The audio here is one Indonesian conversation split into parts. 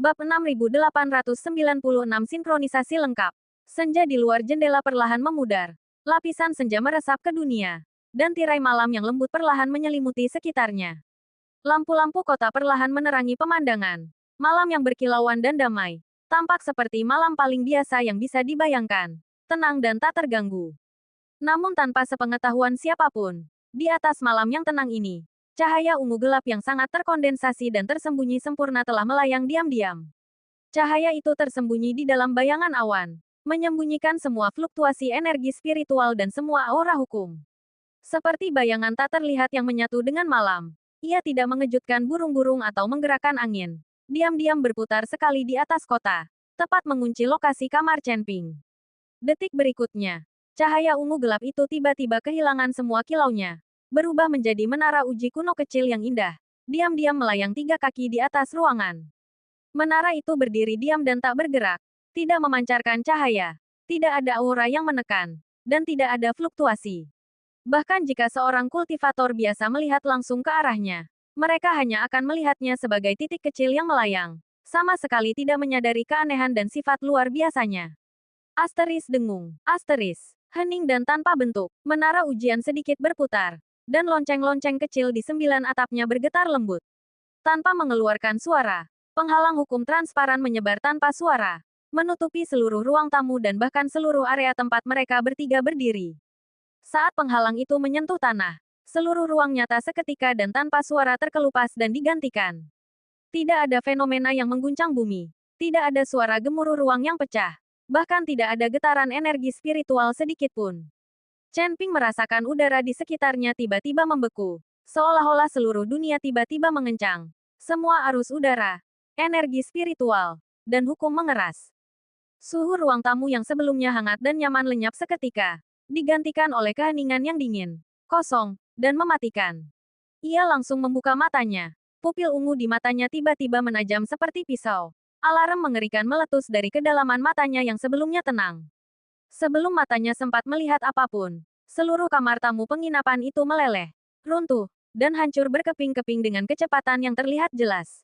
Bab 6896 Sinkronisasi lengkap. Senja di luar jendela perlahan memudar. Lapisan senja meresap ke dunia. Dan tirai malam yang lembut perlahan menyelimuti sekitarnya. Lampu-lampu kota perlahan menerangi pemandangan. Malam yang berkilauan dan damai. Tampak seperti malam paling biasa yang bisa dibayangkan. Tenang dan tak terganggu. Namun tanpa sepengetahuan siapapun. Di atas malam yang tenang ini, cahaya ungu gelap yang sangat terkondensasi dan tersembunyi sempurna telah melayang diam-diam. Cahaya itu tersembunyi di dalam bayangan awan, menyembunyikan semua fluktuasi energi spiritual dan semua aura hukum. Seperti bayangan tak terlihat yang menyatu dengan malam. Ia tidak mengejutkan burung-burung atau menggerakkan angin. Diam-diam berputar sekali di atas kota, tepat mengunci lokasi kamar Chen Ping. Detik berikutnya, cahaya ungu gelap itu tiba-tiba kehilangan semua kilaunya. Berubah menjadi menara uji kuno kecil yang indah. Diam-diam melayang 3 kaki di atas ruangan. Menara itu berdiri diam dan tak bergerak. Tidak memancarkan cahaya. Tidak ada aura yang menekan. Dan tidak ada fluktuasi. Bahkan jika seorang kultivator biasa melihat langsung ke arahnya, mereka hanya akan melihatnya sebagai titik kecil yang melayang. Sama sekali tidak menyadari keanehan dan sifat luar biasanya. Asteris dengung. Asteris. Hening dan tanpa bentuk. Menara ujian sedikit berputar. Dan lonceng-lonceng kecil di 9 atapnya bergetar lembut. Tanpa mengeluarkan suara, penghalang hukum transparan menyebar tanpa suara, menutupi seluruh ruang tamu dan bahkan seluruh area tempat mereka bertiga berdiri. Saat penghalang itu menyentuh tanah, seluruh ruang nyata seketika dan tanpa suara terkelupas dan digantikan. Tidak ada fenomena yang mengguncang bumi. Tidak ada suara gemuruh ruang yang pecah. Bahkan tidak ada getaran energi spiritual sedikit pun. Chen Ping merasakan udara di sekitarnya tiba-tiba membeku. Seolah-olah seluruh dunia tiba-tiba mengencang. Semua arus udara, energi spiritual, dan hukum mengeras. Suhu ruang tamu yang sebelumnya hangat dan nyaman lenyap seketika. Digantikan oleh keheningan yang dingin, kosong, dan mematikan. Ia langsung membuka matanya. Pupil ungu di matanya tiba-tiba menajam seperti pisau. Alarm mengerikan meletus dari kedalaman matanya yang sebelumnya tenang. Sebelum matanya sempat melihat apapun, seluruh kamar tamu penginapan itu meleleh, runtuh, dan hancur berkeping-keping dengan kecepatan yang terlihat jelas.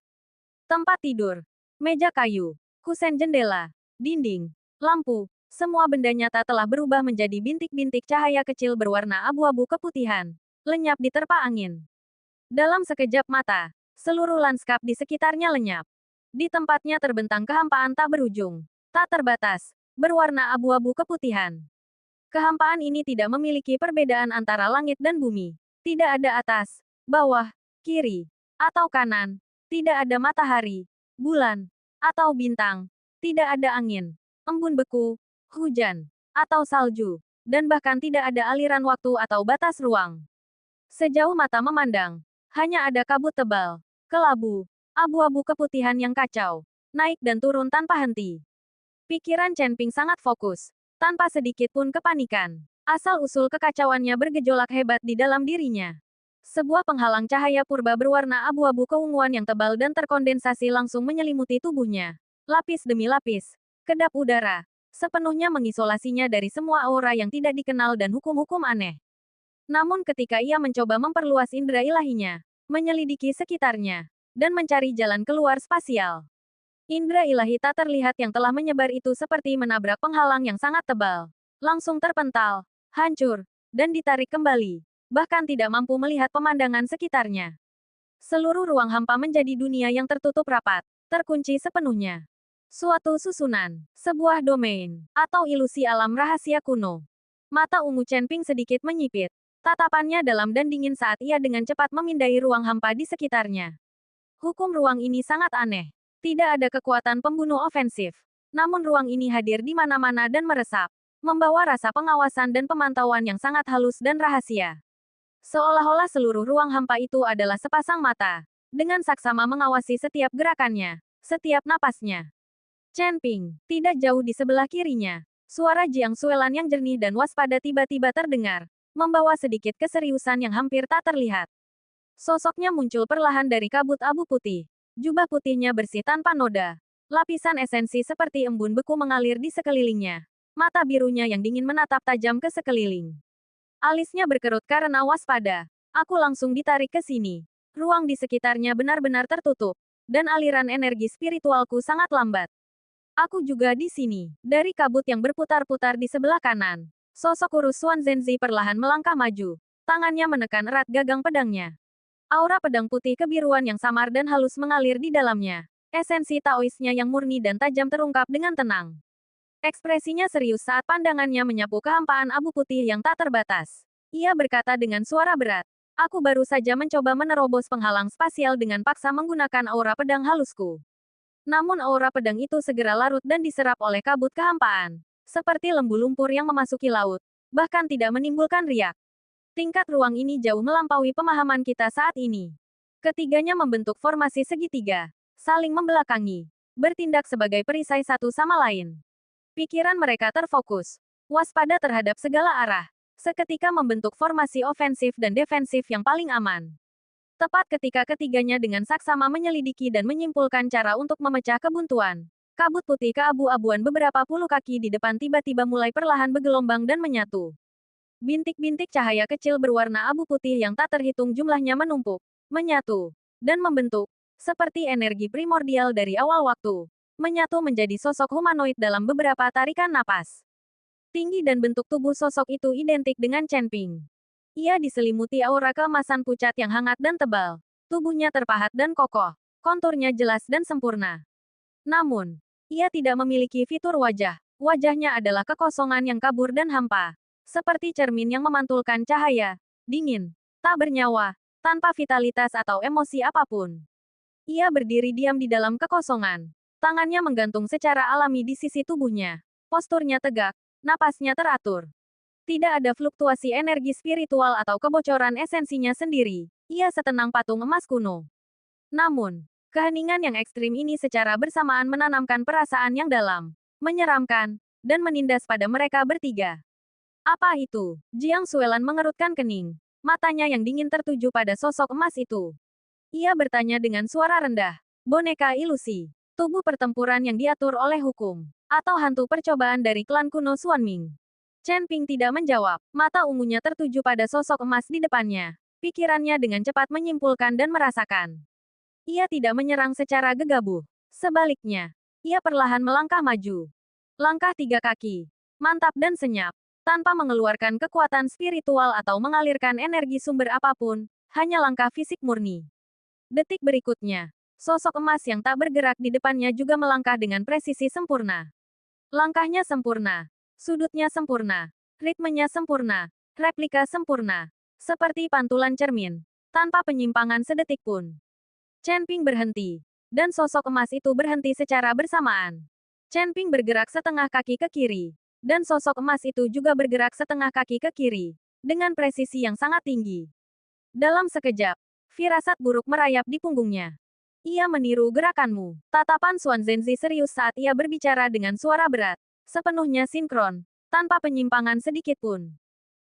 Tempat tidur, meja kayu, kusen jendela, dinding, lampu, semua benda nyata telah berubah menjadi bintik-bintik cahaya kecil berwarna abu-abu keputihan, lenyap diterpa angin. Dalam sekejap mata, seluruh lanskap di sekitarnya lenyap. Di tempatnya terbentang kehampaan tak berujung, tak terbatas, berwarna abu-abu keputihan. Kehampaan ini tidak memiliki perbedaan antara langit dan bumi. Tidak ada atas, bawah, kiri, atau kanan. Tidak ada matahari, bulan, atau bintang. Tidak ada angin, embun beku, hujan, atau salju. Dan bahkan tidak ada aliran waktu atau batas ruang. Sejauh mata memandang, hanya ada kabut tebal, kelabu, abu-abu keputihan yang kacau, naik dan turun tanpa henti. Pikiran Chen Ping sangat fokus, tanpa sedikit pun kepanikan. Asal-usul kekacauannya bergejolak hebat di dalam dirinya. Sebuah penghalang cahaya purba berwarna abu-abu keunguan yang tebal dan terkondensasi langsung menyelimuti tubuhnya. Lapis demi lapis, kedap udara, sepenuhnya mengisolasinya dari semua aura yang tidak dikenal dan hukum-hukum aneh. Namun ketika ia mencoba memperluas indera ilahinya, menyelidiki sekitarnya, dan mencari jalan keluar spasial, indera ilahi tak terlihat yang telah menyebar itu seperti menabrak penghalang yang sangat tebal. Langsung terpental, hancur, dan ditarik kembali. Bahkan tidak mampu melihat pemandangan sekitarnya. Seluruh ruang hampa menjadi dunia yang tertutup rapat, terkunci sepenuhnya. Suatu susunan, sebuah domain, atau ilusi alam rahasia kuno. Mata ungu Chen Ping sedikit menyipit. Tatapannya dalam dan dingin saat ia dengan cepat memindai ruang hampa di sekitarnya. Hukum ruang ini sangat aneh. Tidak ada kekuatan pembunuh ofensif. Namun ruang ini hadir di mana-mana dan meresap, membawa rasa pengawasan dan pemantauan yang sangat halus dan rahasia. Seolah-olah seluruh ruang hampa itu adalah sepasang mata, dengan saksama mengawasi setiap gerakannya, setiap napasnya. Chen Ping, tidak jauh di sebelah kirinya, suara Jiang Suelan yang jernih dan waspada tiba-tiba terdengar, membawa sedikit keseriusan yang hampir tak terlihat. Sosoknya muncul perlahan dari kabut abu putih. Jubah putihnya bersih tanpa noda. Lapisan esensi seperti embun beku mengalir di sekelilingnya. Mata birunya yang dingin menatap tajam ke sekeliling. Alisnya berkerut karena waspada. Aku langsung ditarik ke sini. Ruang di sekitarnya benar-benar tertutup. dan aliran energi spiritualku sangat lambat. Aku juga di sini. Dari kabut yang berputar-putar di sebelah kanan, sosok kurus Xuan Zhenzi perlahan melangkah maju. Tangannya menekan erat gagang pedangnya. Aura pedang putih kebiruan yang samar dan halus mengalir di dalamnya. Esensi Taoisnya yang murni dan tajam terungkap dengan tenang. Ekspresinya serius saat pandangannya menyapu kehampaan abu putih yang tak terbatas. Ia berkata dengan suara berat, "Aku baru saja mencoba menerobos penghalang spasial dengan paksa menggunakan aura pedang halusku. Namun aura pedang itu segera larut dan diserap oleh kabut kehampaan. Seperti lembu lumpur yang memasuki laut. Bahkan tidak menimbulkan riak. Tingkat ruang ini jauh melampaui pemahaman kita saat ini." Ketiganya membentuk formasi segitiga. Saling membelakangi. Bertindak sebagai perisai satu sama lain. Pikiran mereka terfokus. Waspada terhadap segala arah. Seketika membentuk formasi ofensif dan defensif yang paling aman. Tepat ketika ketiganya dengan saksama menyelidiki dan menyimpulkan cara untuk memecah kebuntuan. Kabut putih keabu-abuan beberapa puluh kaki di depan tiba-tiba mulai perlahan bergelombang dan menyatu. Bintik-bintik cahaya kecil berwarna abu putih yang tak terhitung jumlahnya menumpuk, menyatu, dan membentuk, seperti energi primordial dari awal waktu. Menyatu menjadi sosok humanoid dalam beberapa tarikan napas. Tinggi dan bentuk tubuh sosok itu identik dengan Chen Ping. Ia diselimuti aura keemasan pucat yang hangat dan tebal. Tubuhnya terpahat dan kokoh, konturnya jelas dan sempurna. Namun, ia tidak memiliki fitur wajah. Wajahnya adalah kekosongan yang kabur dan hampa. Seperti cermin yang memantulkan cahaya, dingin, tak bernyawa, tanpa vitalitas atau emosi apapun. Ia berdiri diam di dalam kekosongan. Tangannya menggantung secara alami di sisi tubuhnya. Posturnya tegak, napasnya teratur. Tidak ada fluktuasi energi spiritual atau kebocoran esensinya sendiri. Ia setenang patung emas kuno. Namun, keheningan yang ekstrim ini secara bersamaan menanamkan perasaan yang dalam, menyeramkan, dan menindas pada mereka bertiga. Apa itu? Jiang Xuelan mengerutkan kening. Matanya yang dingin tertuju pada sosok emas itu. Ia bertanya dengan suara rendah. Boneka ilusi. Tubuh pertempuran yang diatur oleh hukum. Atau hantu percobaan dari klan kuno Xuanming. Chen Ping tidak menjawab. Mata ungunya tertuju pada sosok emas di depannya. Pikirannya dengan cepat menyimpulkan dan merasakan. Ia tidak menyerang secara gegabah. Sebaliknya, ia perlahan melangkah maju. Langkah 3 kaki. Mantap dan senyap. Tanpa mengeluarkan kekuatan spiritual atau mengalirkan energi sumber apapun, hanya langkah fisik murni. Detik berikutnya, sosok emas yang tak bergerak di depannya juga melangkah dengan presisi sempurna. Langkahnya sempurna, sudutnya sempurna, ritmenya sempurna, replika sempurna, seperti pantulan cermin, tanpa penyimpangan sedetik pun. Chen Ping berhenti, dan sosok emas itu berhenti secara bersamaan. Chen Ping bergerak setengah kaki ke kiri. Dan sosok emas itu juga bergerak setengah kaki ke kiri, dengan presisi yang sangat tinggi. Dalam sekejap, firasat buruk merayap di punggungnya. Ia meniru gerakanmu. Tatapan Xuan Zhenzi serius saat ia berbicara dengan suara berat, sepenuhnya sinkron, tanpa penyimpangan sedikit pun.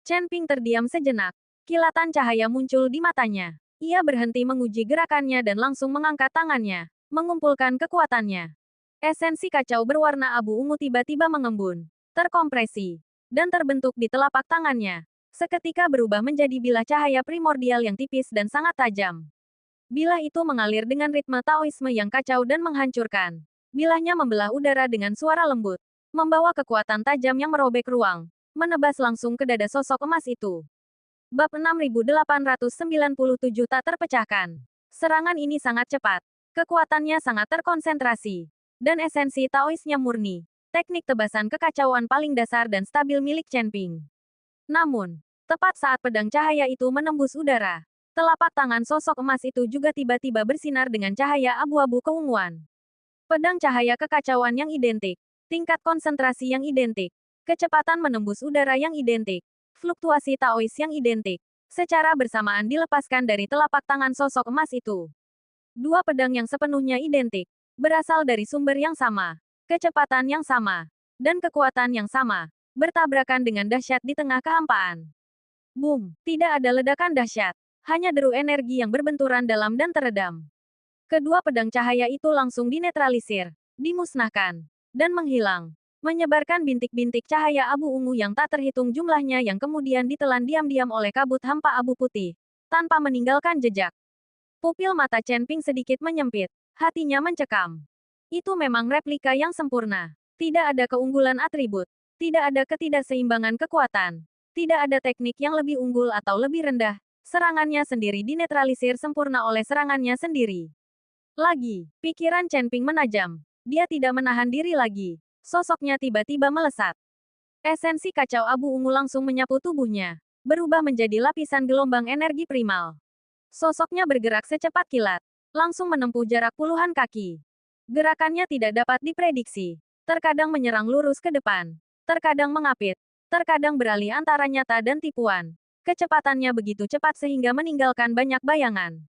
Chen Ping terdiam sejenak. Kilatan cahaya muncul di matanya. Ia berhenti menguji gerakannya dan langsung mengangkat tangannya, mengumpulkan kekuatannya. Esensi kacau berwarna abu ungu tiba-tiba mengembun, terkompresi, dan terbentuk di telapak tangannya. Seketika berubah menjadi bilah cahaya primordial yang tipis dan sangat tajam. Bilah itu mengalir dengan ritme Taoisme yang kacau dan menghancurkan. Bilahnya membelah udara dengan suara lembut, membawa kekuatan tajam yang merobek ruang, menebas langsung ke dada sosok emas itu. Bab 6897 tak terpecahkan. Serangan ini sangat cepat. Kekuatannya sangat terkonsentrasi. Dan esensi Taoisnya murni. Teknik tebasan kekacauan paling dasar dan stabil milik Chen Ping. Namun, tepat saat pedang cahaya itu menembus udara, telapak tangan sosok emas itu juga tiba-tiba bersinar dengan cahaya abu-abu keunguan. Pedang cahaya kekacauan yang identik, tingkat konsentrasi yang identik, kecepatan menembus udara yang identik, fluktuasi Taois yang identik, secara bersamaan dilepaskan dari telapak tangan sosok emas itu. Dua pedang yang sepenuhnya identik, berasal dari sumber yang sama. Kecepatan yang sama, dan kekuatan yang sama, bertabrakan dengan dahsyat di tengah kehampaan. Boom! Tidak ada ledakan dahsyat, hanya deru energi yang berbenturan dalam dan teredam. Kedua pedang cahaya itu langsung dinetralisir, dimusnahkan, dan menghilang, menyebarkan bintik-bintik cahaya abu ungu yang tak terhitung jumlahnya yang kemudian ditelan diam-diam oleh kabut hampa abu putih, tanpa meninggalkan jejak. Pupil mata Chen Ping sedikit menyempit. Hatinya mencekam. Itu memang replika yang sempurna. Tidak ada keunggulan atribut. Tidak ada ketidakseimbangan kekuatan. Tidak ada teknik yang lebih unggul atau lebih rendah. Serangannya sendiri dinetralisir sempurna oleh serangannya sendiri. Lagi, pikiran Chen Ping menajam. Dia tidak menahan diri lagi. Sosoknya tiba-tiba melesat. Esensi kacau abu ungu langsung menyapu tubuhnya, berubah menjadi lapisan gelombang energi primal. Sosoknya bergerak secepat kilat, langsung menempuh jarak puluhan kaki. Gerakannya tidak dapat diprediksi. Terkadang menyerang lurus ke depan, terkadang mengapit, terkadang beralih antara nyata dan tipuan. Kecepatannya begitu cepat sehingga meninggalkan banyak bayangan.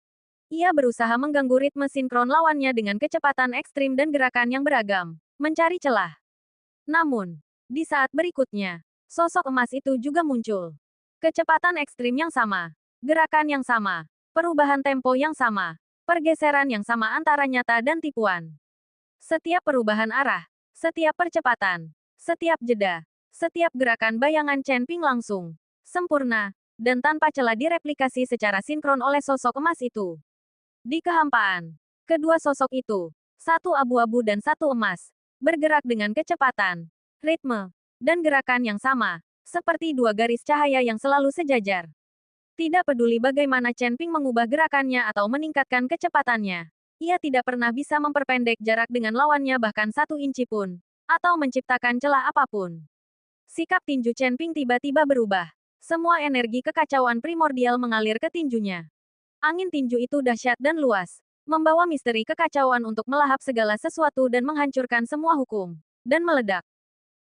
Ia berusaha mengganggu ritme sinkron lawannya dengan kecepatan ekstrim dan gerakan yang beragam, mencari celah. Namun, di saat berikutnya, sosok emas itu juga muncul. Kecepatan ekstrim yang sama, gerakan yang sama, perubahan tempo yang sama, pergeseran yang sama antara nyata dan tipuan. Setiap perubahan arah, setiap percepatan, setiap jeda, setiap gerakan bayangan Chen Ping langsung, sempurna, dan tanpa celah direplikasi secara sinkron oleh sosok emas itu. Di kehampaan, kedua sosok itu, satu abu-abu dan satu emas, bergerak dengan kecepatan, ritme, dan gerakan yang sama, seperti dua garis cahaya yang selalu sejajar. Tidak peduli bagaimana Chen Ping mengubah gerakannya atau meningkatkan kecepatannya, ia tidak pernah bisa memperpendek jarak dengan lawannya bahkan 1 inci pun, atau menciptakan celah apapun. Sikap tinju Chen Ping tiba-tiba berubah. Semua energi kekacauan primordial mengalir ke tinjunya. Angin tinju itu dahsyat dan luas, membawa misteri kekacauan untuk melahap segala sesuatu dan menghancurkan semua hukum, dan meledak.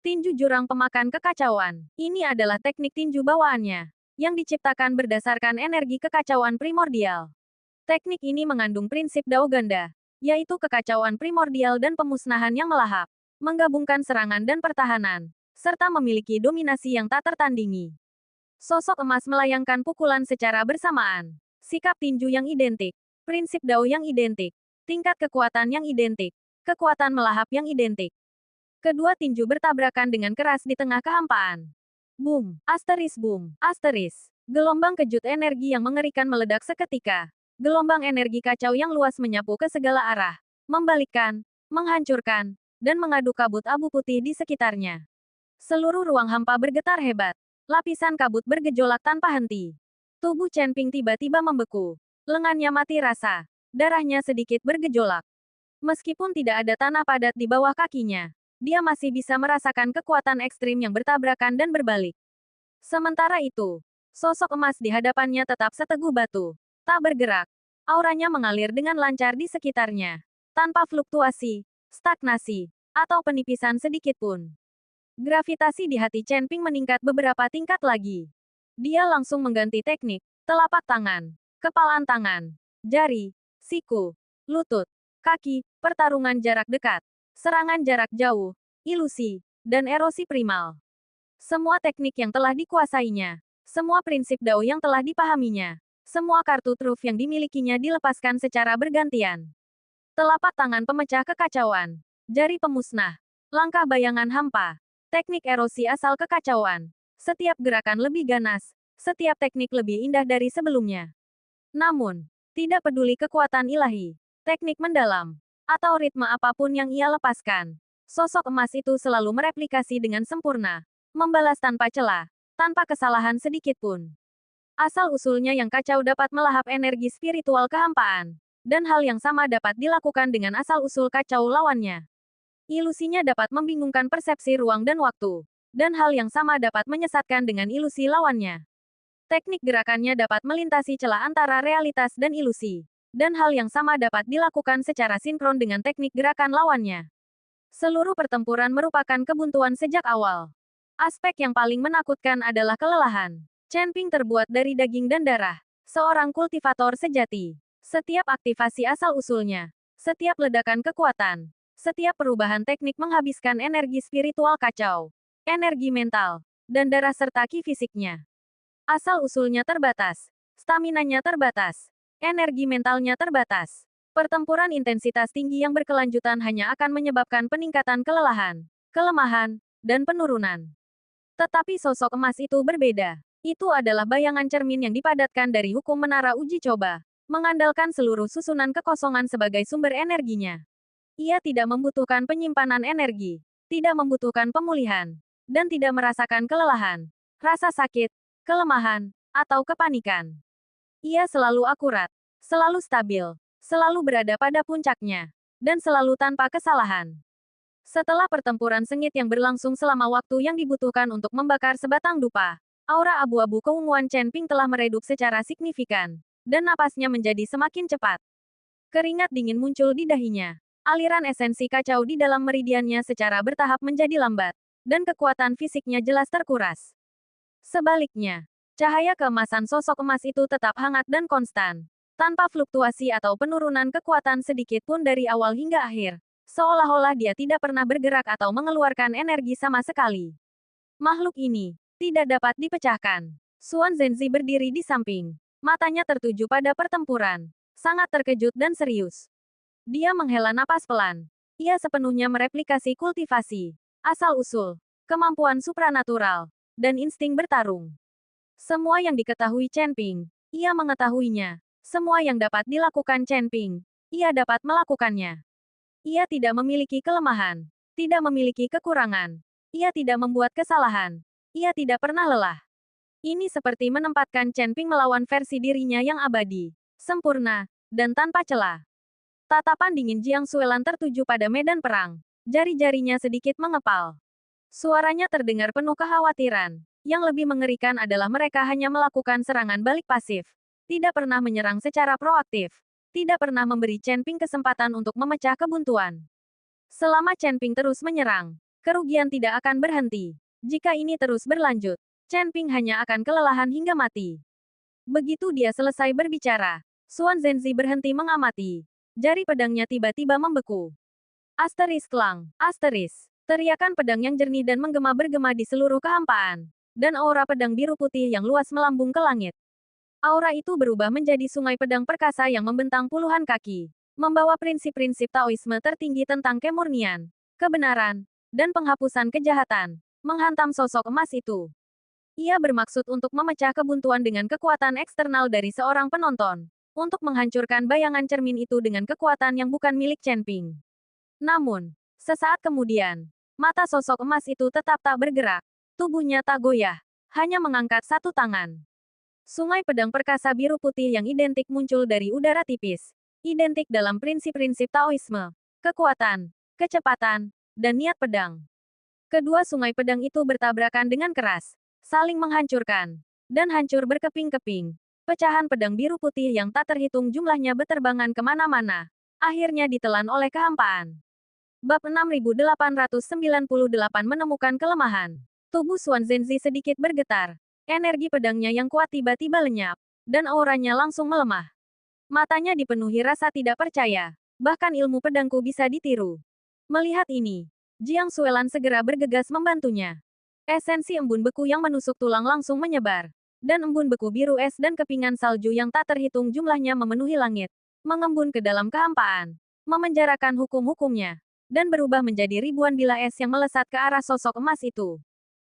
Tinju jurang pemakan kekacauan. Ini adalah teknik tinju bawaannya, yang diciptakan berdasarkan energi kekacauan primordial. Teknik ini mengandung prinsip Dao ganda, yaitu kekacauan primordial dan pemusnahan yang melahap, menggabungkan serangan dan pertahanan, serta memiliki dominasi yang tak tertandingi. Sosok emas melayangkan pukulan secara bersamaan. Sikap tinju yang identik, prinsip Dao yang identik, tingkat kekuatan yang identik, kekuatan melahap yang identik. Kedua tinju bertabrakan dengan keras di tengah kehampaan. Boom, asteris boom, asteris. Gelombang kejut energi yang mengerikan meledak seketika. Gelombang energi kacau yang luas menyapu ke segala arah, membalikkan, menghancurkan, dan mengaduk kabut abu putih di sekitarnya. Seluruh ruang hampa bergetar hebat. Lapisan kabut bergejolak tanpa henti. Tubuh Chen Ping tiba-tiba membeku. Lengannya mati rasa. Darahnya sedikit bergejolak. Meskipun tidak ada tanah padat di bawah kakinya, dia masih bisa merasakan kekuatan ekstrim yang bertabrakan dan berbalik. Sementara itu, sosok emas di hadapannya tetap seteguh batu, tak bergerak. Auranya mengalir dengan lancar di sekitarnya, tanpa fluktuasi, stagnasi, atau penipisan sedikit pun. Gravitasi di hati Chen Ping meningkat beberapa tingkat lagi. Dia langsung mengganti teknik, telapak tangan, kepalan tangan, jari, siku, lutut, kaki, pertarungan jarak dekat, serangan jarak jauh, ilusi, dan erosi primal. Semua teknik yang telah dikuasainya, semua prinsip Dao yang telah dipahaminya, semua kartu truf yang dimilikinya dilepaskan secara bergantian. Telapak tangan pemecah kekacauan, jari pemusnah, langkah bayangan hampa, teknik erosi asal kekacauan. Setiap gerakan lebih ganas, setiap teknik lebih indah dari sebelumnya. Namun, tidak peduli kekuatan ilahi, teknik mendalam, atau ritme apapun yang ia lepaskan, sosok emas itu selalu mereplikasi dengan sempurna, membalas tanpa celah, tanpa kesalahan sedikit pun. Asal-usulnya yang kacau dapat melahap energi spiritual kehampaan, dan hal yang sama dapat dilakukan dengan asal-usul kacau lawannya. Ilusinya dapat membingungkan persepsi ruang dan waktu, dan hal yang sama dapat menyesatkan dengan ilusi lawannya. Teknik gerakannya dapat melintasi celah antara realitas dan ilusi, dan hal yang sama dapat dilakukan secara sinkron dengan teknik gerakan lawannya. Seluruh pertempuran merupakan kebuntuan sejak awal. Aspek yang paling menakutkan adalah kelelahan. Chen Ping terbuat dari daging dan darah, seorang kultivator sejati. Setiap aktivasi asal-usulnya, setiap ledakan kekuatan, setiap perubahan teknik menghabiskan energi spiritual kacau, energi mental, dan darah serta ki fisiknya. Asal-usulnya terbatas, staminanya terbatas, energi mentalnya terbatas. Pertempuran intensitas tinggi yang berkelanjutan hanya akan menyebabkan peningkatan kelelahan, kelemahan, dan penurunan. Tetapi sosok emas itu berbeda. Itu adalah bayangan cermin yang dipadatkan dari hukum menara uji coba, mengandalkan seluruh susunan kekosongan sebagai sumber energinya. Ia tidak membutuhkan penyimpanan energi, tidak membutuhkan pemulihan, dan tidak merasakan kelelahan, rasa sakit, kelemahan, atau kepanikan. Ia selalu akurat, selalu stabil, selalu berada pada puncaknya, dan selalu tanpa kesalahan. Setelah pertempuran sengit yang berlangsung selama waktu yang dibutuhkan untuk membakar sebatang dupa, aura abu-abu keunguan Chen Ping telah meredup secara signifikan, dan napasnya menjadi semakin cepat. Keringat dingin muncul di dahinya. Aliran esensi kacau di dalam meridiannya secara bertahap menjadi lambat, dan kekuatan fisiknya jelas terkuras. Sebaliknya, cahaya keemasan sosok emas itu tetap hangat dan konstan, tanpa fluktuasi atau penurunan kekuatan sedikit pun dari awal hingga akhir, seolah-olah dia tidak pernah bergerak atau mengeluarkan energi sama sekali. Makhluk ini tidak dapat dipecahkan. Xuan Zhenzi berdiri di samping, matanya tertuju pada pertempuran, sangat terkejut dan serius. Dia menghela napas pelan. Ia sepenuhnya mereplikasi kultivasi, asal-usul, kemampuan supranatural, dan insting bertarung. Semua yang diketahui Chen Ping, ia mengetahuinya. Semua yang dapat dilakukan Chen Ping, ia dapat melakukannya. Ia tidak memiliki kelemahan, tidak memiliki kekurangan. Ia tidak membuat kesalahan. Ia tidak pernah lelah. Ini seperti menempatkan Chen Ping melawan versi dirinya yang abadi, sempurna, dan tanpa celah. Tatapan dingin Jiang Xuelan tertuju pada medan perang. Jari-jarinya sedikit mengepal. Suaranya terdengar penuh kekhawatiran. Yang lebih mengerikan adalah mereka hanya melakukan serangan balik pasif. Tidak pernah menyerang secara proaktif. Tidak pernah memberi Chen Ping kesempatan untuk memecah kebuntuan. Selama Chen Ping terus menyerang, kerugian tidak akan berhenti. Jika ini terus berlanjut, Chen Ping hanya akan kelelahan hingga mati. Begitu dia selesai berbicara, Xuan Zhenzi berhenti mengamati. Jari pedangnya tiba-tiba membeku. Asteris klang, asteris. Teriakan pedang yang jernih dan bergema di seluruh kehampaan. Dan aura pedang biru putih yang luas melambung ke langit. Aura itu berubah menjadi sungai pedang perkasa yang membentang puluhan kaki. Membawa prinsip-prinsip Taoisme tertinggi tentang kemurnian, kebenaran, dan penghapusan kejahatan. Menghantam sosok emas itu. Ia bermaksud untuk memecah kebuntuan dengan kekuatan eksternal dari seorang penonton. Untuk menghancurkan bayangan cermin itu dengan kekuatan yang bukan milik Chen Ping. Namun, sesaat kemudian, mata sosok emas itu tetap tak bergerak. Tubuhnya tak goyah, hanya mengangkat satu tangan. Sungai pedang perkasa biru putih yang identik muncul dari udara tipis. Identik dalam prinsip-prinsip Taoisme, kekuatan, kecepatan, dan niat pedang. Kedua sungai pedang itu bertabrakan dengan keras, saling menghancurkan, dan hancur berkeping-keping. Pecahan pedang biru putih yang tak terhitung jumlahnya beterbangan kemana-mana. Akhirnya ditelan oleh kehampaan. Bab 6898 menemukan kelemahan. Tubuh Xuan Zhenzi sedikit bergetar. Energi pedangnya yang kuat tiba-tiba lenyap. Dan auranya langsung melemah. Matanya dipenuhi rasa tidak percaya. Bahkan ilmu pedangku bisa ditiru. Melihat ini, Jiang Xuelan segera bergegas membantunya. Esensi embun beku yang menusuk tulang langsung menyebar. Dan embun beku biru es dan kepingan salju yang tak terhitung jumlahnya memenuhi langit, mengembun ke dalam kehampaan, memenjarakan hukum-hukumnya, dan berubah menjadi ribuan bila es yang melesat ke arah sosok emas itu.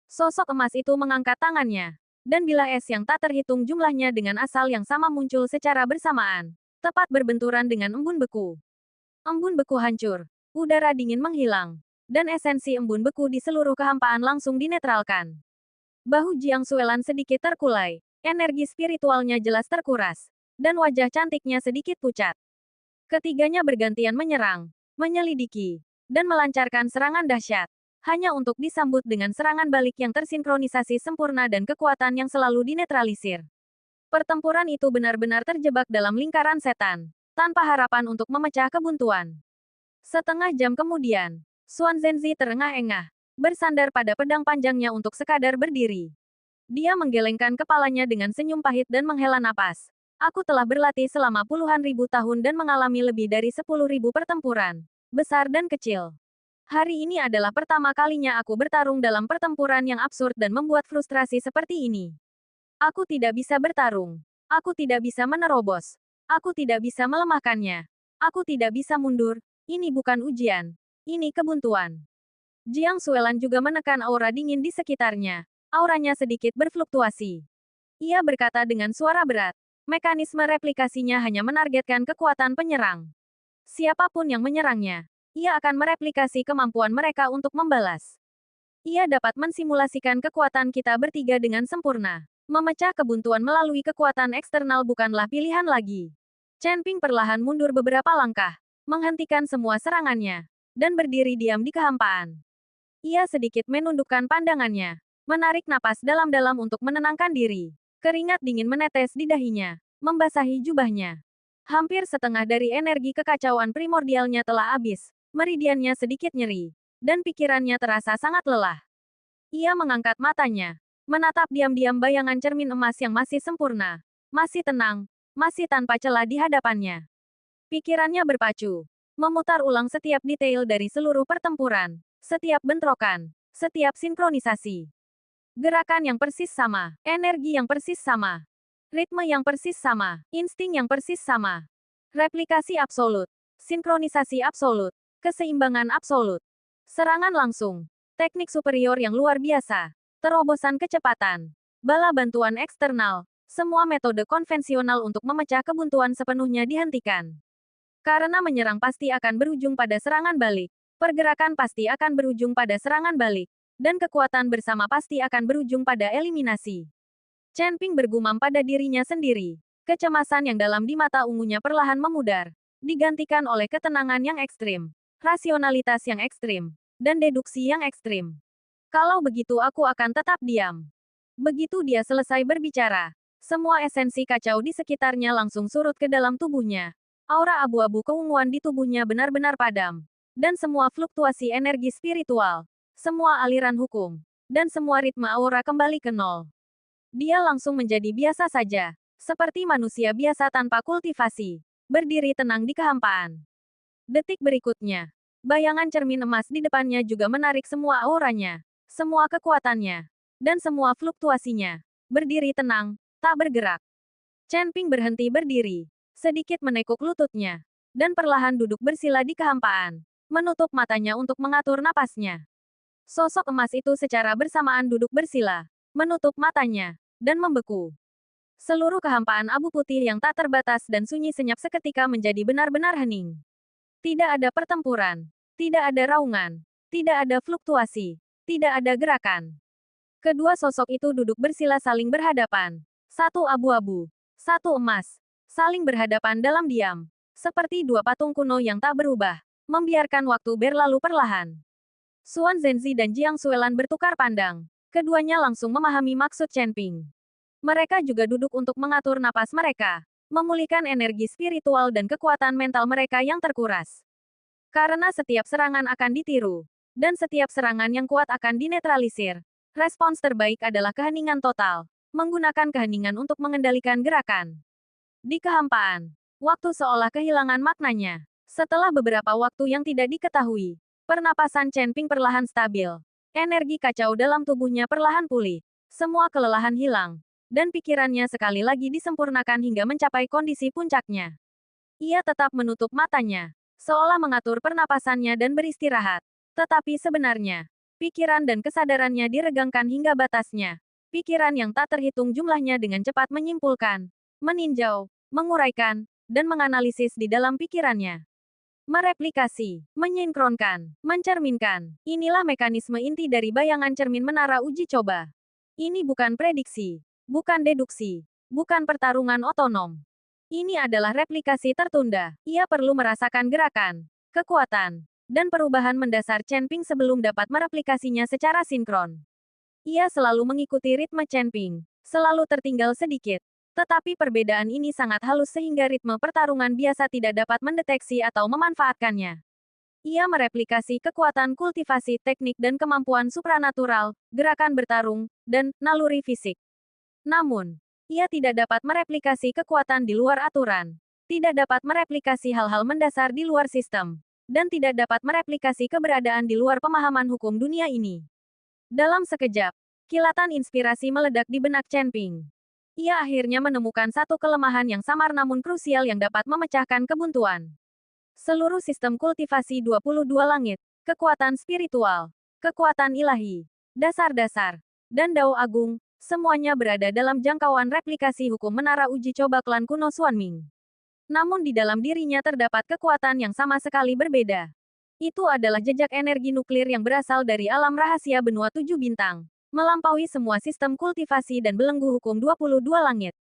Sosok emas itu mengangkat tangannya, dan bila es yang tak terhitung jumlahnya dengan asal yang sama muncul secara bersamaan, tepat berbenturan dengan embun beku. Embun beku hancur, udara dingin menghilang, dan esensi embun beku di seluruh kehampaan langsung dinetralkan. Bahu Jiang Xuelan sedikit terkulai, energi spiritualnya jelas terkuras, dan wajah cantiknya sedikit pucat. Ketiganya bergantian menyerang, menyelidiki, dan melancarkan serangan dahsyat, hanya untuk disambut dengan serangan balik yang tersinkronisasi sempurna dan kekuatan yang selalu dinetralisir. Pertempuran itu benar-benar terjebak dalam lingkaran setan, tanpa harapan untuk memecah kebuntuan. Setengah jam kemudian, Xuan Zhenzi terengah-engah, bersandar pada pedang panjangnya untuk sekadar berdiri. Dia menggelengkan kepalanya dengan senyum pahit dan menghela napas. Aku telah berlatih selama puluhan ribu tahun dan mengalami lebih dari 10.000 pertempuran, besar dan kecil. Hari ini adalah pertama kalinya aku bertarung dalam pertempuran yang absurd dan membuat frustrasi seperti ini. Aku tidak bisa bertarung. Aku tidak bisa menerobos. Aku tidak bisa melemahkannya. Aku tidak bisa mundur. Ini bukan ujian. Ini kebuntuan. Jiang Xuelan juga menekan aura dingin di sekitarnya. Auranya sedikit berfluktuasi. Ia berkata dengan suara berat. Mekanisme replikasinya hanya menargetkan kekuatan penyerang. Siapapun yang menyerangnya, ia akan mereplikasi kemampuan mereka untuk membalas. Ia dapat mensimulasikan kekuatan kita bertiga dengan sempurna. Memecah kebuntuan melalui kekuatan eksternal bukanlah pilihan lagi. Chen Ping perlahan mundur beberapa langkah, menghentikan semua serangannya, dan berdiri diam di kehampaan. Ia sedikit menundukkan pandangannya, menarik napas dalam-dalam untuk menenangkan diri. Keringat dingin menetes di dahinya, membasahi jubahnya. Hampir setengah dari energi kekacauan primordialnya telah habis, meridiannya sedikit nyeri, dan pikirannya terasa sangat lelah. Ia mengangkat matanya, menatap diam-diam bayangan cermin emas yang masih sempurna, masih tenang, masih tanpa celah di hadapannya. Pikirannya berpacu, memutar ulang setiap detail dari seluruh pertempuran, setiap bentrokan, setiap sinkronisasi. Gerakan yang persis sama, energi yang persis sama, ritme yang persis sama, insting yang persis sama. Replikasi absolut, sinkronisasi absolut, keseimbangan absolut. Serangan langsung, teknik superior yang luar biasa, terobosan kecepatan, bala bantuan eksternal, semua metode konvensional untuk memecah kebuntuan sepenuhnya dihentikan. Karena menyerang pasti akan berujung pada serangan balik, pergerakan pasti akan berujung pada serangan balik, dan kekuatan bersama pasti akan berujung pada eliminasi. Chen Ping bergumam pada dirinya sendiri. Kecemasan yang dalam di mata ungunya perlahan memudar, digantikan oleh ketenangan yang ekstrim, rasionalitas yang ekstrim, dan deduksi yang ekstrim. Kalau begitu aku akan tetap diam. Begitu dia selesai berbicara, semua esensi kacau di sekitarnya langsung surut ke dalam tubuhnya. Aura abu-abu keunguan di tubuhnya benar-benar padam. Dan semua fluktuasi energi spiritual, semua aliran hukum, dan semua ritme aura kembali ke nol. Dia langsung menjadi biasa saja, seperti manusia biasa tanpa kultivasi, berdiri tenang di kehampaan. Detik berikutnya, bayangan cermin emas di depannya juga menarik semua auranya, semua kekuatannya, dan semua fluktuasinya. Berdiri tenang, tak bergerak. Chen Ping berhenti berdiri, sedikit menekuk lututnya, dan perlahan duduk bersila di kehampaan, menutup matanya untuk mengatur napasnya. Sosok emas itu secara bersamaan duduk bersila, menutup matanya, dan membeku. Seluruh kehampaan abu putih yang tak terbatas dan sunyi senyap seketika menjadi benar-benar hening. Tidak ada pertempuran, tidak ada raungan, tidak ada fluktuasi, tidak ada gerakan. Kedua sosok itu duduk bersila saling berhadapan. Satu abu-abu, satu emas, saling berhadapan dalam diam, seperti dua patung kuno yang tak berubah, membiarkan waktu berlalu perlahan. Xuan Zhenzi dan Jiang Xuelan bertukar pandang. Keduanya langsung memahami maksud Chen Ping. Mereka juga duduk untuk mengatur napas mereka, memulihkan energi spiritual dan kekuatan mental mereka yang terkuras. Karena setiap serangan akan ditiru, dan setiap serangan yang kuat akan dinetralisir. Respons terbaik adalah keheningan total, menggunakan keheningan untuk mengendalikan gerakan. Di kehampaan, waktu seolah kehilangan maknanya. Setelah beberapa waktu yang tidak diketahui, pernapasan Chen Ping perlahan stabil. Energi kacau dalam tubuhnya perlahan pulih. Semua kelelahan hilang. Dan pikirannya sekali lagi disempurnakan hingga mencapai kondisi puncaknya. Ia tetap menutup matanya, seolah mengatur pernapasannya dan beristirahat. Tetapi sebenarnya, pikiran dan kesadarannya diregangkan hingga batasnya. Pikiran yang tak terhitung jumlahnya dengan cepat menyimpulkan, meninjau, menguraikan, dan menganalisis di dalam pikirannya. Mereplikasi, menyinkronkan, mencerminkan. Inilah mekanisme inti dari bayangan cermin menara uji coba. Ini bukan prediksi, bukan deduksi, bukan pertarungan otonom. Ini adalah replikasi tertunda. Ia perlu merasakan gerakan, kekuatan, dan perubahan mendasar Chen Ping sebelum dapat mereplikasinya secara sinkron. Ia selalu mengikuti ritme Chen Ping, selalu tertinggal sedikit. Tetapi perbedaan ini sangat halus sehingga ritme pertarungan biasa tidak dapat mendeteksi atau memanfaatkannya. Ia mereplikasi kekuatan kultivasi teknik dan kemampuan supranatural, gerakan bertarung, dan naluri fisik. Namun, ia tidak dapat mereplikasi kekuatan di luar aturan, tidak dapat mereplikasi hal-hal mendasar di luar sistem, dan tidak dapat mereplikasi keberadaan di luar pemahaman hukum dunia ini. Dalam sekejap, kilatan inspirasi meledak di benak Chen Ping. Ia akhirnya menemukan satu kelemahan yang samar namun krusial yang dapat memecahkan kebuntuan. Seluruh sistem kultivasi 22 langit, kekuatan spiritual, kekuatan ilahi, dasar-dasar, dan dao agung, Semuanya berada dalam jangkauan replikasi hukum menara uji coba klan kuno Xuanming. Namun di dalam dirinya terdapat kekuatan yang sama sekali berbeda. Itu adalah jejak energi nuklir yang berasal dari alam rahasia benua 7 bintang, melampaui semua sistem kultivasi dan belenggu hukum 22 langit.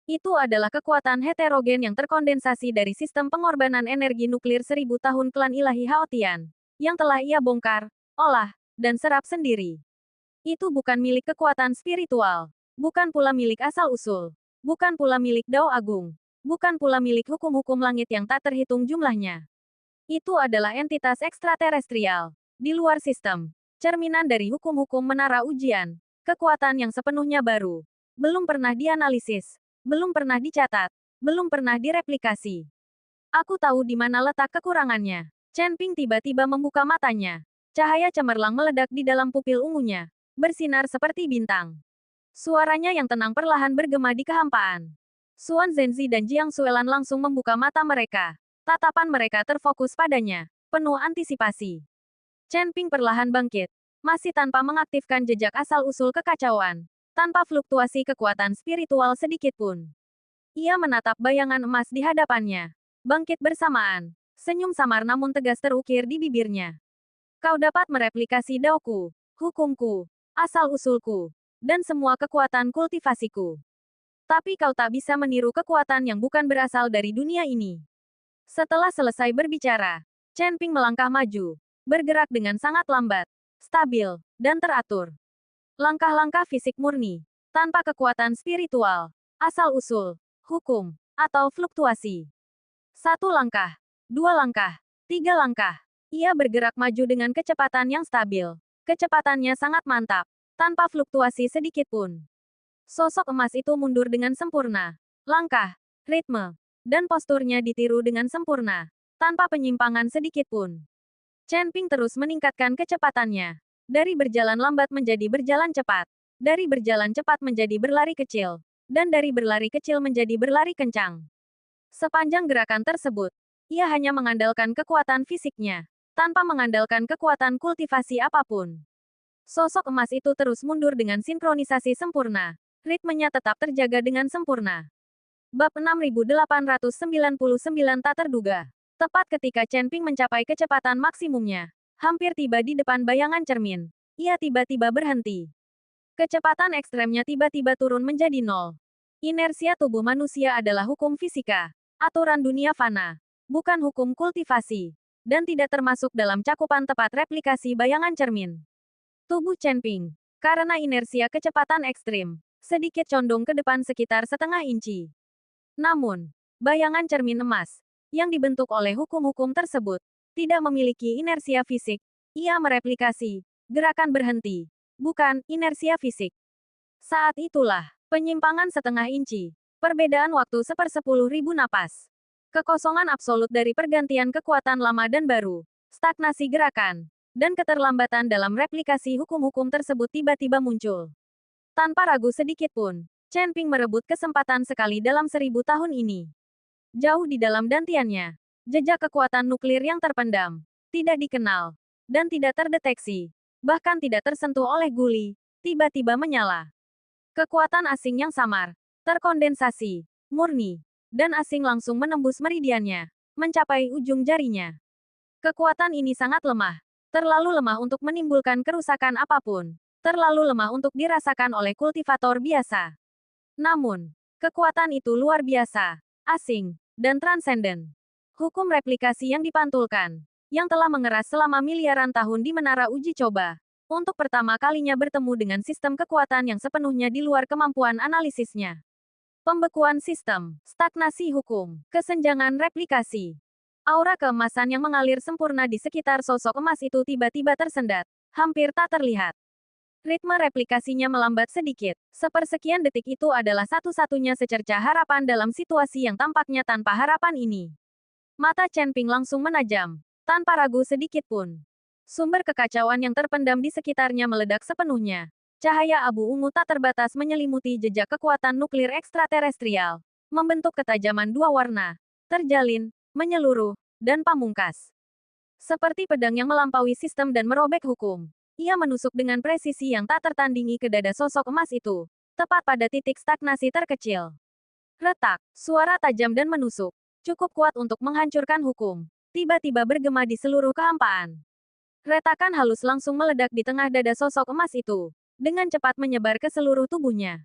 Itu adalah kekuatan heterogen yang terkondensasi dari sistem pengorbanan energi nuklir 1000 tahun klan ilahi Haotian, yang telah ia bongkar, olah, dan serap sendiri. Itu bukan milik kekuatan spiritual, bukan pula milik asal-usul, bukan pula milik Dao Agung, bukan pula milik hukum-hukum langit yang tak terhitung jumlahnya. Itu adalah entitas ekstraterestrial, di luar sistem, cerminan dari hukum-hukum menara ujian, kekuatan yang sepenuhnya baru, belum pernah dianalisis, belum pernah dicatat, belum pernah direplikasi. Aku tahu di mana letak kekurangannya. Chen Ping tiba-tiba membuka matanya. Cahaya cemerlang meledak di dalam pupil ungunya, bersinar seperti bintang. Suaranya yang tenang perlahan bergema di kehampaan. Xuan Zhenzi dan Jiang Suelan langsung membuka mata mereka. Tatapan mereka terfokus padanya, penuh antisipasi. Chen Ping perlahan bangkit, masih tanpa mengaktifkan jejak asal-usul kekacauan, tanpa fluktuasi kekuatan spiritual sedikit pun. Ia menatap bayangan emas di hadapannya. Bangkit bersamaan, senyum samar namun tegas terukir di bibirnya. Kau dapat mereplikasi daoku, hukumku, asal-usulku, dan semua kekuatan kultivasiku. Tapi kau tak bisa meniru kekuatan yang bukan berasal dari dunia ini. Setelah selesai berbicara, Chen Ping melangkah maju, bergerak dengan sangat lambat, stabil, dan teratur. Langkah-langkah fisik murni, tanpa kekuatan spiritual, asal-usul, hukum, atau fluktuasi. 1 langkah, 2 langkah, 3 langkah. Ia bergerak maju dengan kecepatan yang stabil. Kecepatannya sangat mantap, tanpa fluktuasi sedikit pun. Sosok emas itu mundur dengan sempurna. Langkah, ritme, dan posturnya ditiru dengan sempurna, tanpa penyimpangan sedikit pun. Chen Ping terus meningkatkan kecepatannya. Dari berjalan lambat menjadi berjalan cepat. Dari berjalan cepat menjadi berlari kecil. Dan dari berlari kecil menjadi berlari kencang. Sepanjang gerakan tersebut, ia hanya mengandalkan kekuatan fisiknya, tanpa mengandalkan kekuatan kultivasi apapun. Sosok emas itu terus mundur dengan sinkronisasi sempurna. Ritmenya tetap terjaga dengan sempurna. Bab 6899 tak terduga. Tepat ketika Chen Ping mencapai kecepatan maksimumnya, hampir tiba di depan bayangan cermin, ia tiba-tiba berhenti. Kecepatan ekstremnya tiba-tiba turun menjadi 0. Inersia tubuh manusia adalah hukum fisika, aturan dunia fana, bukan hukum kultivasi, dan tidak termasuk dalam cakupan tepat replikasi bayangan cermin. Tubuh Chen Ping, karena inersia kecepatan ekstrim, sedikit condong ke depan sekitar setengah inci. Namun, bayangan cermin emas, yang dibentuk oleh hukum-hukum tersebut, tidak memiliki inersia fisik. Ia mereplikasi gerakan berhenti, bukan inersia fisik. Saat itulah, penyimpangan setengah inci, perbedaan waktu 1/10.000 napas. Kekosongan absolut dari pergantian kekuatan lama dan baru, stagnasi gerakan, dan keterlambatan dalam replikasi hukum-hukum tersebut tiba-tiba muncul. Tanpa ragu sedikit pun, Chen Ping merebut kesempatan sekali dalam 1000 tahun ini. Jauh di dalam dantiannya, jejak kekuatan nuklir yang terpendam, tidak dikenal, dan tidak terdeteksi, bahkan tidak tersentuh oleh guli, tiba-tiba menyala. Kekuatan asing yang samar, terkondensasi, murni, dan asing langsung menembus meridiannya, mencapai ujung jarinya. Kekuatan ini sangat lemah, terlalu lemah untuk menimbulkan kerusakan apapun, terlalu lemah untuk dirasakan oleh kultivator biasa. Namun, kekuatan itu luar biasa, asing, dan transenden. Hukum replikasi yang dipantulkan, yang telah mengeras selama miliaran tahun di menara uji coba, untuk pertama kalinya bertemu dengan sistem kekuatan yang sepenuhnya di luar kemampuan analisisnya. Pembekuan sistem, stagnasi hukum, kesenjangan replikasi. Aura keemasan yang mengalir sempurna di sekitar sosok emas itu tiba-tiba tersendat, hampir tak terlihat. Ritme replikasinya melambat sedikit. Sepersekian detik itu adalah satu-satunya secercah harapan dalam situasi yang tampaknya tanpa harapan ini. Mata Chen Ping langsung menajam, tanpa ragu sedikit pun. Sumber kekacauan yang terpendam di sekitarnya meledak sepenuhnya. Cahaya abu ungu tak terbatas menyelimuti jejak kekuatan nuklir ekstraterestrial, membentuk ketajaman 2 warna, terjalin, menyeluruh, dan pamungkas. Seperti pedang yang melampaui sistem dan merobek hukum. Ia menusuk dengan presisi yang tak tertandingi ke dada sosok emas itu, tepat pada titik stagnasi terkecil. Retak, suara tajam dan menusuk, cukup kuat untuk menghancurkan hukum. Tiba-tiba bergema di seluruh kehampaan. Retakan halus langsung meledak di tengah dada sosok emas itu, dengan cepat menyebar ke seluruh tubuhnya.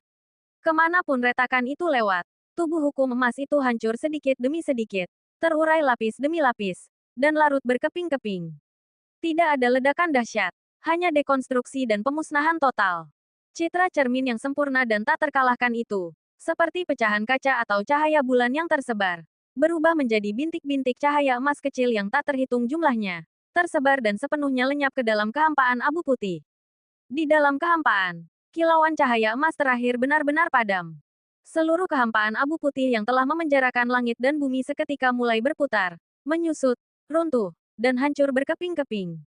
Kemanapun retakan itu lewat, tubuh hukum emas itu hancur sedikit demi sedikit, terurai lapis demi lapis, dan larut berkeping-keping. Tidak ada ledakan dahsyat, hanya dekonstruksi dan pemusnahan total. Citra cermin yang sempurna dan tak terkalahkan itu, seperti pecahan kaca atau cahaya bulan yang tersebar, berubah menjadi bintik-bintik cahaya emas kecil yang tak terhitung jumlahnya, tersebar dan sepenuhnya lenyap ke dalam kehampaan abu putih. Di dalam kehampaan, kilauan cahaya emas terakhir benar-benar padam. Seluruh kehampaan abu putih yang telah memenjarakan langit dan bumi seketika mulai berputar, menyusut, runtuh, dan hancur berkeping-keping.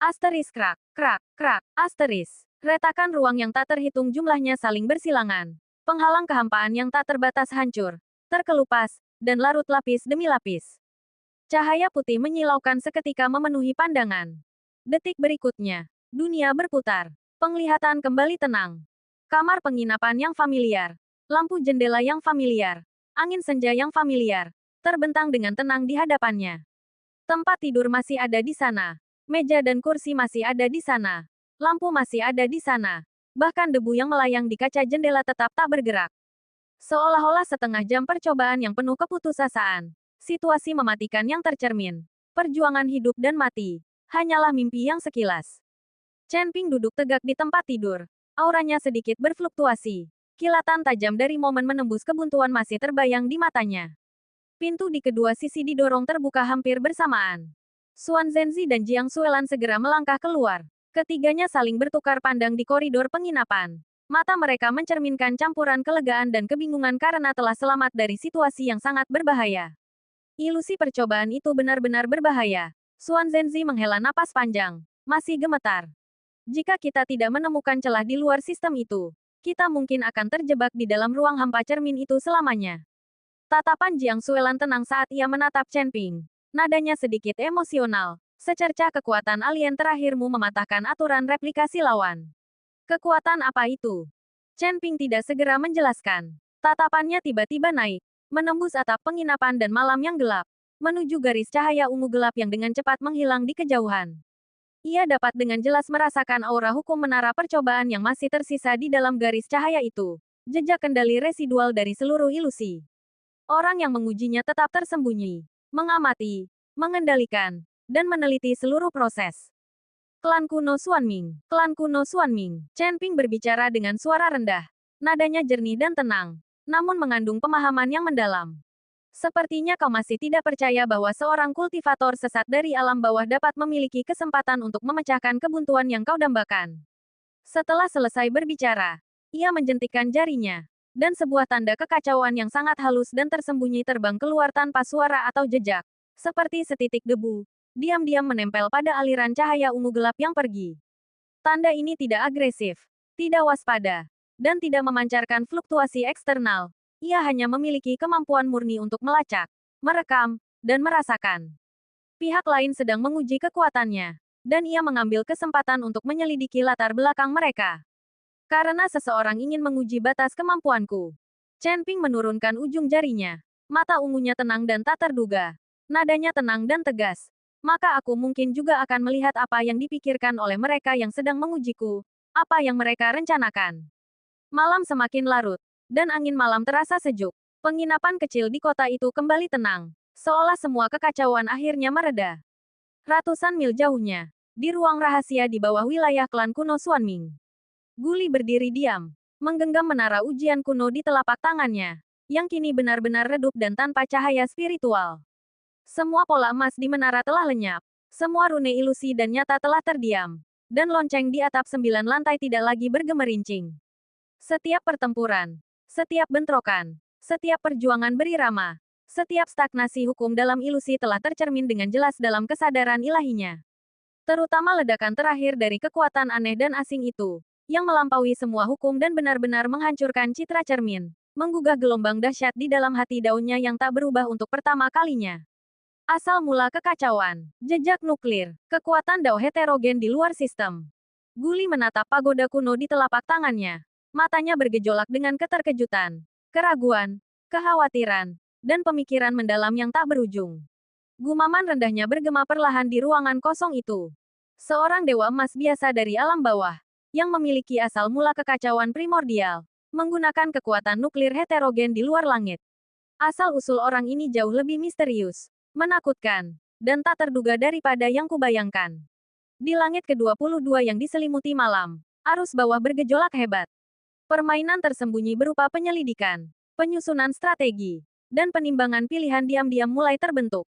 Asteris krak, krak, krak, asteris. Retakan ruang yang tak terhitung jumlahnya saling bersilangan. Penghalang kehampaan yang tak terbatas hancur, terkelupas, dan larut lapis demi lapis. Cahaya putih menyilaukan seketika memenuhi pandangan. Detik berikutnya, dunia berputar. Penglihatan kembali tenang. Kamar penginapan yang familiar. Lampu jendela yang familiar. Angin senja yang familiar. Terbentang dengan tenang di hadapannya. Tempat tidur masih ada di sana. Meja dan kursi masih ada di sana. Lampu masih ada di sana. Bahkan debu yang melayang di kaca jendela tetap tak bergerak. Seolah-olah setengah jam percobaan yang penuh keputusasaan. Situasi mematikan yang tercermin. Perjuangan hidup dan mati. Hanyalah mimpi yang sekilas. Chen Ping duduk tegak di tempat tidur. Auranya sedikit berfluktuasi. Kilatan tajam dari momen menembus kebuntuan masih terbayang di matanya. Pintu di kedua sisi didorong terbuka hampir bersamaan. Xuan Zhenzi dan Jiang Suelan segera melangkah keluar. Ketiganya saling bertukar pandang di koridor penginapan. Mata mereka mencerminkan campuran kelegaan dan kebingungan karena telah selamat dari situasi yang sangat berbahaya. Ilusi percobaan itu benar-benar berbahaya. Xuan Zhenzi menghela napas panjang. Masih gemetar. Jika kita tidak menemukan celah di luar sistem itu, kita mungkin akan terjebak di dalam ruang hampa cermin itu selamanya. Tatapan Jiang Suelan tenang saat ia menatap Chen Ping. Nadanya sedikit emosional. Secercah kekuatan alien terakhirmu mematahkan aturan replikasi lawan. Kekuatan apa itu? Chen Ping tidak segera menjelaskan. Tatapannya tiba-tiba naik, menembus atap penginapan dan malam yang gelap, menuju garis cahaya ungu gelap yang dengan cepat menghilang di kejauhan. Ia dapat dengan jelas merasakan aura hukum menara percobaan yang masih tersisa di dalam garis cahaya itu, jejak kendali residual dari seluruh ilusi. Orang yang mengujinya tetap tersembunyi, mengamati, mengendalikan, dan meneliti seluruh proses. Klan kuno Xuanming, klan kuno Xuanming. Chen Ping berbicara dengan suara rendah, nadanya jernih dan tenang, namun mengandung pemahaman yang mendalam. Sepertinya kau masih tidak percaya bahwa seorang kultivator sesat dari alam bawah dapat memiliki kesempatan untuk memecahkan kebuntuan yang kau dambakan. Setelah selesai berbicara, ia menjentikkan jarinya, dan sebuah tanda kekacauan yang sangat halus dan tersembunyi terbang keluar tanpa suara atau jejak, seperti setitik debu, diam-diam menempel pada aliran cahaya ungu gelap yang pergi. Tanda ini tidak agresif, tidak waspada, dan tidak memancarkan fluktuasi eksternal. Ia hanya memiliki kemampuan murni untuk melacak, merekam, dan merasakan. Pihak lain sedang menguji kekuatannya, dan ia mengambil kesempatan untuk menyelidiki latar belakang mereka. Karena seseorang ingin menguji batas kemampuanku. Chen Ping menurunkan ujung jarinya. Mata ungunya tenang dan tak terduga. Nadanya tenang dan tegas. Maka aku mungkin juga akan melihat apa yang dipikirkan oleh mereka yang sedang mengujiku, apa yang mereka rencanakan. Malam semakin larut, dan angin malam terasa sejuk. Penginapan kecil di kota itu kembali tenang, seolah semua kekacauan akhirnya mereda. Ratusan mil jauhnya, di ruang rahasia di bawah wilayah klan kuno Xuanming, Guli berdiri diam, menggenggam menara ujian kuno di telapak tangannya, yang kini benar-benar redup dan tanpa cahaya spiritual. Semua pola emas di menara telah lenyap, semua rune ilusi dan nyata telah terdiam, dan lonceng di atap 9 lantai tidak lagi bergemerincing. Setiap pertempuran, setiap bentrokan, setiap perjuangan berirama, setiap stagnasi hukum dalam ilusi telah tercermin dengan jelas dalam kesadaran ilahinya. Terutama ledakan terakhir dari kekuatan aneh dan asing itu, yang melampaui semua hukum dan benar-benar menghancurkan citra cermin, menggugah gelombang dahsyat di dalam hati daunnya yang tak berubah untuk pertama kalinya. Asal mula kekacauan, jejak nuklir, kekuatan dao heterogen di luar sistem. Guli menatap pagoda kuno di telapak tangannya. Matanya bergejolak dengan keterkejutan, keraguan, kekhawatiran, dan pemikiran mendalam yang tak berujung. Gumaman rendahnya bergema perlahan di ruangan kosong itu. Seorang dewa emas biasa dari alam bawah, yang memiliki asal mula kekacauan primordial, menggunakan kekuatan nuklir heterogen di luar langit. Asal-usul orang ini jauh lebih misterius, menakutkan, dan tak terduga daripada yang kubayangkan. Di langit ke-22 yang diselimuti malam, arus bawah bergejolak hebat. Permainan tersembunyi berupa penyelidikan, penyusunan strategi, dan penimbangan pilihan diam-diam mulai terbentuk.